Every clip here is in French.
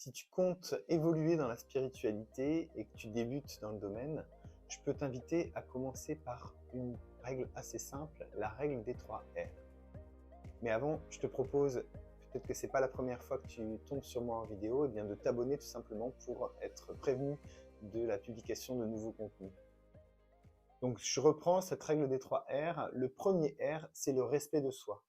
Si tu comptes évoluer dans la spiritualité et que tu débutes dans le domaine, je peux t'inviter à commencer par une règle assez simple, la règle des 3 R. Mais avant, je te propose, peut-être que ce n'est pas la première fois que tu tombes sur moi en vidéo, et bien de t'abonner tout simplement pour être prévenu de la publication de nouveaux contenus. Donc je reprends cette règle des 3 R. Le premier R, c'est le respect de soi.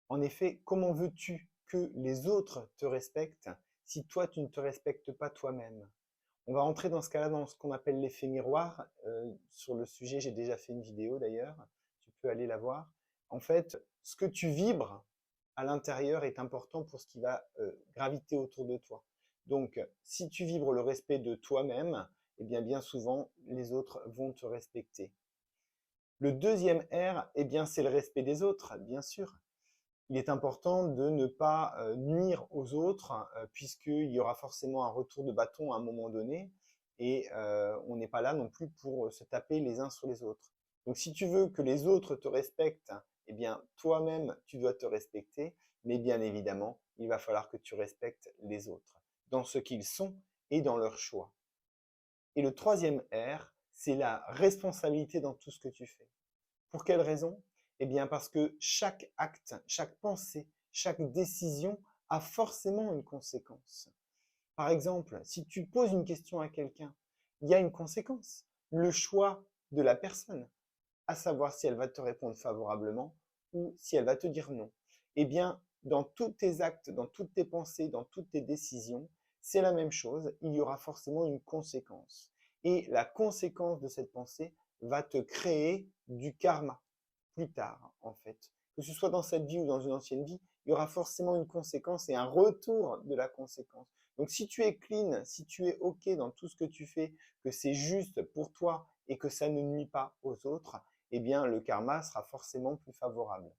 En effet, comment veux-tu que les autres te respectent si toi, tu ne te respectes pas toi-même? On va entrer dans ce cas-là dans ce qu'on appelle l'effet miroir. Sur le sujet, j'ai déjà fait une vidéo d'ailleurs, tu peux aller la voir. En fait, ce que tu vibres à l'intérieur est important pour ce qui va graviter autour de toi. Donc, si tu vibres le respect de toi-même, eh bien souvent, les autres vont te respecter. Le deuxième R, eh bien, c'est le respect des autres, bien sûr. Il est important de ne pas nuire aux autres, puisqu'il y aura forcément un retour de bâton à un moment donné, et on n'est pas là non plus pour se taper les uns sur les autres. Donc si tu veux que les autres te respectent, eh bien toi-même tu dois te respecter, mais bien évidemment, il va falloir que tu respectes les autres, dans ce qu'ils sont et dans leurs choix. Et le troisième R, c'est la responsabilité dans tout ce que tu fais. Pour quelle raison? Eh bien parce que chaque acte, chaque pensée, chaque décision a forcément une conséquence. Par exemple, si tu poses une question à quelqu'un, il y a une conséquence. Le choix de la personne, à savoir si elle va te répondre favorablement ou si elle va te dire non. Eh bien, dans tous tes actes, dans toutes tes pensées, dans toutes tes décisions, c'est la même chose, il y aura forcément une conséquence. Et la conséquence de cette pensée va te créer du karma plus tard, en fait. Que ce soit dans cette vie ou dans une ancienne vie, il y aura forcément une conséquence et un retour de la conséquence. Donc si tu es clean, si tu es OK dans tout ce que tu fais, que c'est juste pour toi et que ça ne nuit pas aux autres, eh bien le karma sera forcément plus favorable.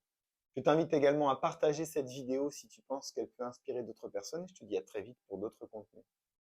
Je t'invite également à partager cette vidéo si tu penses qu'elle peut inspirer d'autres personnes. Je te dis à très vite pour d'autres contenus.